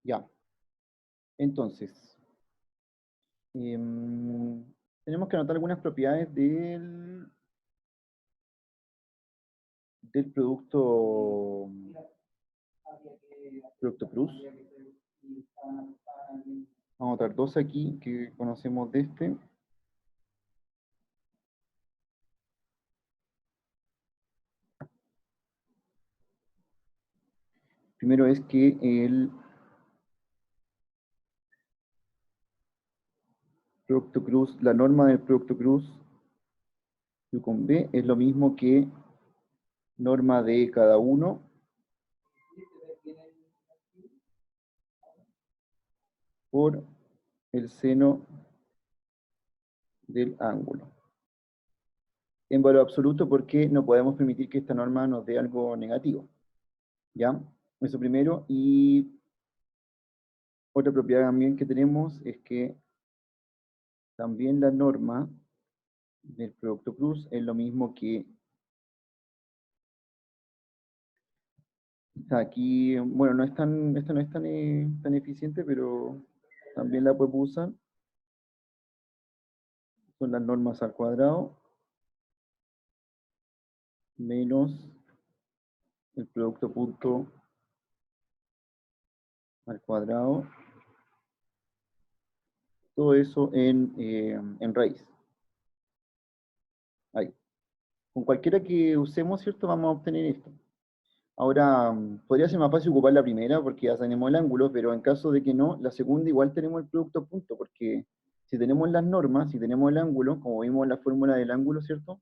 Ya. Entonces, tenemos que anotar algunas propiedades del producto cruz. Vamos a anotar dos aquí que conocemos de este. Primero es que el producto cruz, la norma del producto cruz U con B es lo mismo que norma de cada uno por el seno del ángulo. En valor absoluto porque no podemos permitir que esta norma nos dé algo negativo. ¿Ya? Eso primero. Y otra propiedad también que tenemos es que también la norma del producto cruz es lo mismo que está aquí, bueno, no es tan, esta no es tan eficiente, pero también la puedo usar. Son las normas al cuadrado menos el producto punto al cuadrado. Todo eso en raíz. Ahí. Con cualquiera que usemos, ¿cierto? Vamos a obtener esto. Ahora, podría ser más fácil ocupar la primera porque ya tenemos el ángulo, pero en caso de que no, la segunda igual tenemos el producto punto, porque si tenemos las normas, si tenemos el ángulo, como vimos en la fórmula del ángulo, ¿cierto?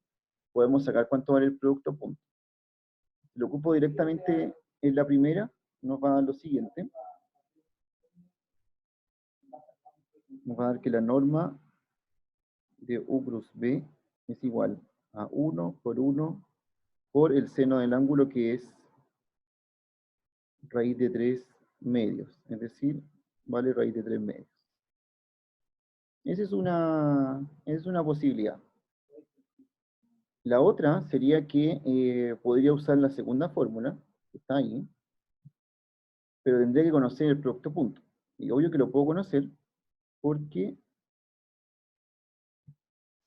Podemos sacar cuánto vale el producto punto. Si lo ocupo directamente en la primera, nos va a dar lo siguiente. Nos va a dar que la norma de U cruz B es igual a 1 por el seno del ángulo, que es raíz de 3 medios, es decir, vale raíz de 3 medios. Esa es una posibilidad. La otra sería que podría usar la segunda fórmula, que está ahí, pero tendría que conocer el producto punto. Y obvio que lo puedo conocer porque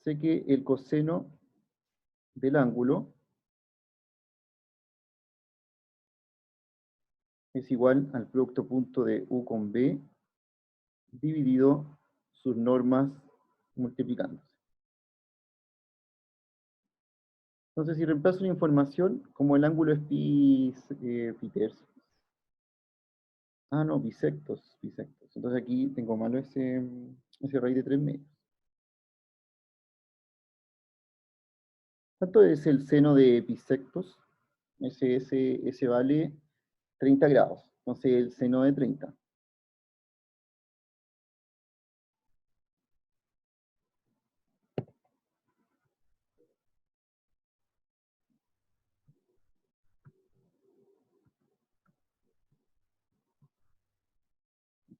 sé que el coseno del ángulo es igual al producto punto de U con B dividido sus normas multiplicándose. Entonces, si reemplazo la información, como el ángulo es pi tercios. Ah, no, bisectos. Entonces aquí tengo malo ese raíz de 3 medios. ¿Cuánto es el seno de bisectos? Ese vale 30 grados. Entonces el seno de 30.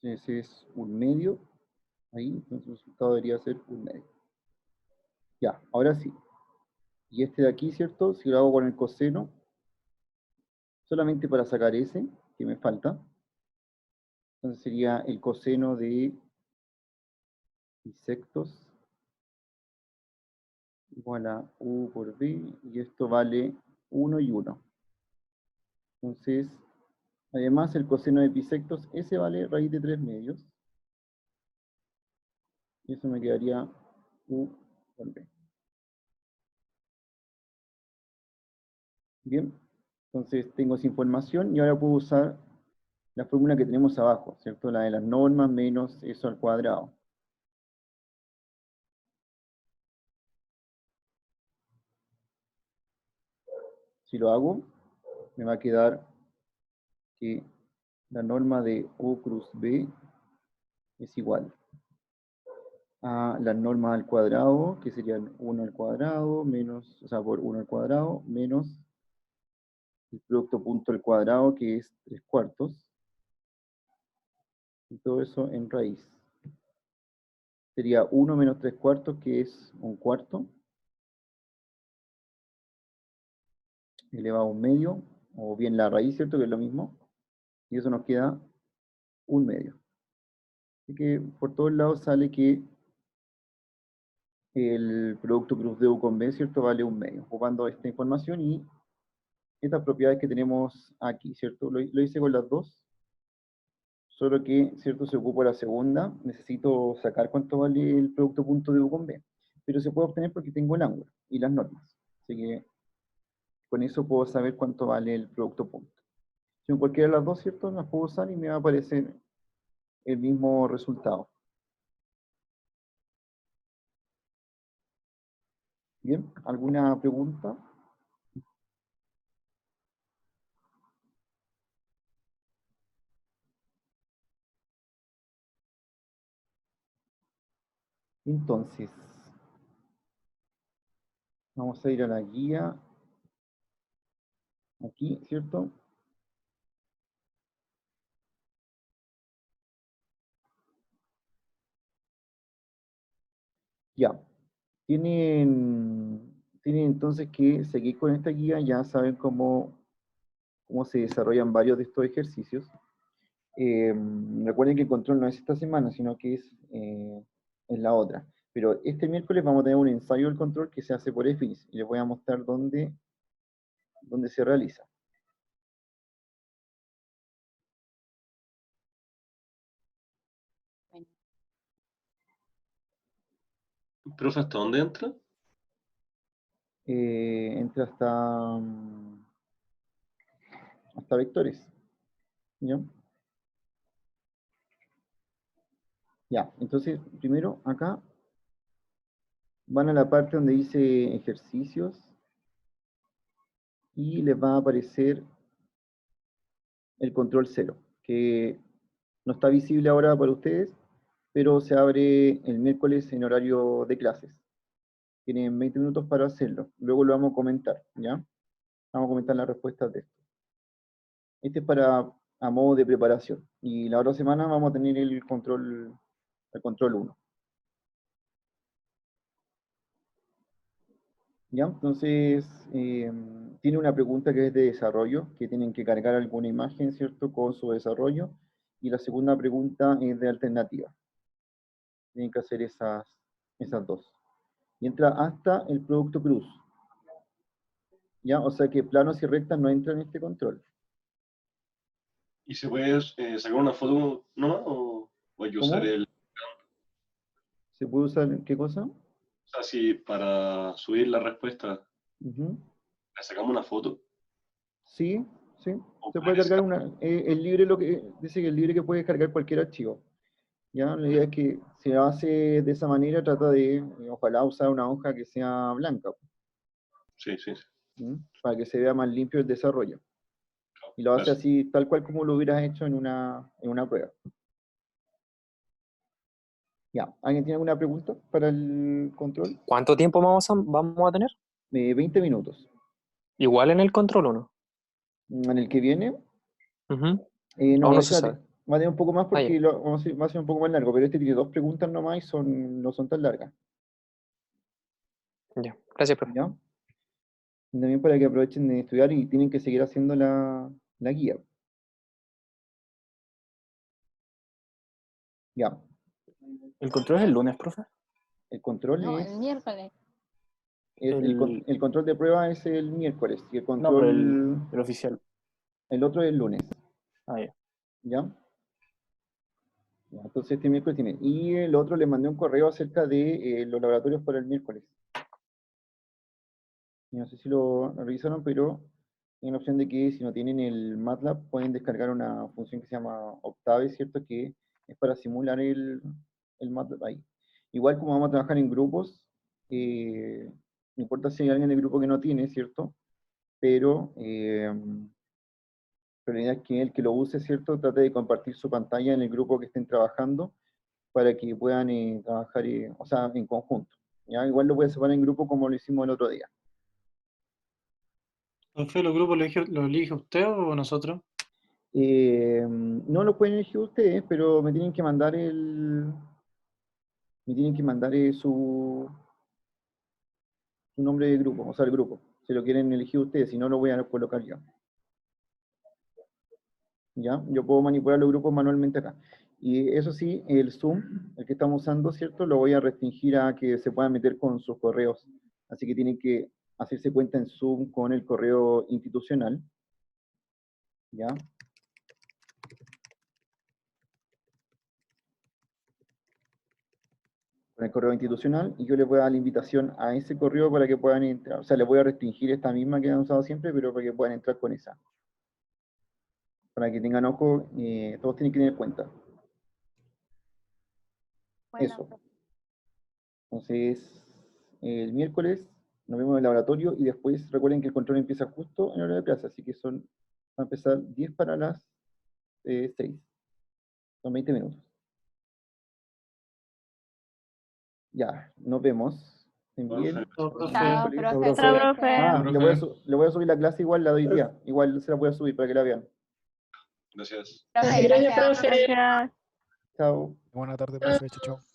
Ese es un medio. Ahí, entonces el resultado debería ser un medio. Ya, ahora sí. Y este de aquí, ¿cierto? Si lo hago con el coseno, solamente para sacar ese, que me falta, entonces sería el coseno de bisectos igual a U por B, y esto vale 1 y 1. Entonces, además el coseno de bisectos, ese vale raíz de 3 medios. Y eso me quedaría U por B. Bien, entonces tengo esa información y ahora puedo usar la fórmula que tenemos abajo, ¿cierto? La de las normas menos eso al cuadrado. Si lo hago, me va a quedar que la norma de U cruz B es igual a las normas al cuadrado, que serían 1 al cuadrado, menos, o sea, por 1 al cuadrado, menos el producto punto al cuadrado, que es 3 cuartos. Y todo eso en raíz. Sería 1 menos 3 cuartos, que es un cuarto, elevado a un medio, o bien la raíz, ¿cierto? Que es lo mismo. Y eso nos queda un medio. Así que por todos lados sale que el producto cruz de U con B, ¿cierto? Vale un medio, ocupando esta información y estas propiedades que tenemos aquí, ¿cierto? Lo hice con las dos, solo que, ¿cierto? Se ocupa la segunda, necesito sacar cuánto vale el producto punto de U con B, pero se puede obtener porque tengo el ángulo y las normas, así que con eso puedo saber cuánto vale el producto punto. Si en cualquiera de las dos, ¿cierto? Las puedo usar y me va a aparecer el mismo resultado. Bien, ¿alguna pregunta? Entonces, vamos a ir a la guía. Aquí, ¿cierto? Ya. Tienen entonces que seguir con esta guía, ya saben cómo se desarrollan varios de estos ejercicios. Recuerden que el control no es esta semana, sino que es la otra. Pero este miércoles vamos a tener un ensayo del control que se hace por EFINIS, y les voy a mostrar dónde se realiza. ¿Profe, hasta dónde entra? Entra hasta vectores. ¿Ya? Ya, entonces, primero acá van a la parte donde dice ejercicios y les va a aparecer el control 0, que no está visible ahora para ustedes, pero se abre el miércoles en horario de clases. Tienen 20 minutos para hacerlo. Luego lo vamos a comentar, ¿ya? Vamos a comentar las respuestas de esto. Este es a modo de preparación. Y la otra semana vamos a tener el control 1. ¿Ya? Entonces, tiene una pregunta que es de desarrollo, que tienen que cargar alguna imagen, ¿cierto?, con su desarrollo. Y la segunda pregunta es de alternativa. Tienen que hacer esas dos. Y entra hasta el producto cruz. ¿Ya? O sea que planos y rectas no entran en este control. ¿Y se puede sacar una foto nomás o hay que usar ¿Cómo? el... ¿Se puede usar qué cosa? O sea, si para subir la respuesta Ujú. le sacamos una foto Sí, sí. o Se puede puede cargar ser... una. El libre lo que dice que el libre que puede cargar cualquier archivo. ¿Ya? La idea es que si lo hace de esa manera, trata de, ojalá, usar una hoja que sea blanca. Sí, sí, sí. ¿Mm? Para que se vea más limpio el desarrollo. Y lo hace Gracias. así, tal cual como lo hubieras hecho en una prueba. Ya, ¿alguien tiene alguna pregunta para el control? ¿Cuánto tiempo vamos a tener? 20 minutos. Igual en el control 1. En el que viene, Ujú. no, Aún no se esta sabe. va a tener un poco más Ah, ya. porque va a ser un poco más largo, pero este tiene 2 preguntas nomás y no son tan largas. Ya. Gracias, profe. ¿Ya? Y también para que aprovechen de estudiar y tienen que seguir haciendo la guía. Ya, ¿El control es el lunes, profe? el control No, es... el miércoles. El control de prueba es el miércoles y el No, pero control... el oficial. El otro es el lunes. Ah, ya. ¿Ya? Ya, entonces este miércoles tiene. Y el otro le mandé un correo acerca de los laboratorios para el miércoles. Y no sé si lo revisaron, pero tienen la opción de que si no tienen el MATLAB pueden descargar una función que se llama Octave, ¿cierto? Que es para simular el MATLAB ahí. Igual como vamos a trabajar en grupos, no importa si hay alguien del grupo que no tiene, ¿cierto? Pero la idea es que el que lo use, ¿cierto? Trate de compartir su pantalla en el grupo que estén trabajando para que puedan trabajar, o sea, en conjunto. ¿Ya? Igual lo pueden separar en grupo como lo hicimos el otro día. Profe, ¿los grupos lo elige usted o nosotros? No lo pueden elegir ustedes, pero me tienen que mandar su nombre de grupo, o sea, el grupo. Si lo quieren elegir ustedes, si no lo voy a colocar yo. ¿Ya? Yo puedo manipular los grupos manualmente acá. Y eso sí, el Zoom, el que estamos usando, ¿cierto? Lo voy a restringir a que se puedan meter con sus correos. Así que tienen que hacerse cuenta en Zoom con el correo institucional. ¿Ya? Con el correo institucional, y yo les voy a dar la invitación a ese correo para que puedan entrar. O sea, les voy a restringir esta misma que han usado siempre, pero para que puedan entrar con esa. Para que tengan ojo, todos tienen que tener cuenta. Bueno, Eso. Entonces, el miércoles nos vemos en el laboratorio y después recuerden que el control empieza justo en hora de clase, así que va a empezar 10 para las 6. Son 20 minutos. Ya, nos vemos. Estén bien. Chao, profe. chao, Miércoles. profe. Chao, profe. Ah, Profe. le voy a subir la clase igual, la de hoy día. Igual se la voy a subir para que la vean. Gracias. Profe, gracias. Chao. Buena tarde, profe. Chao, chao.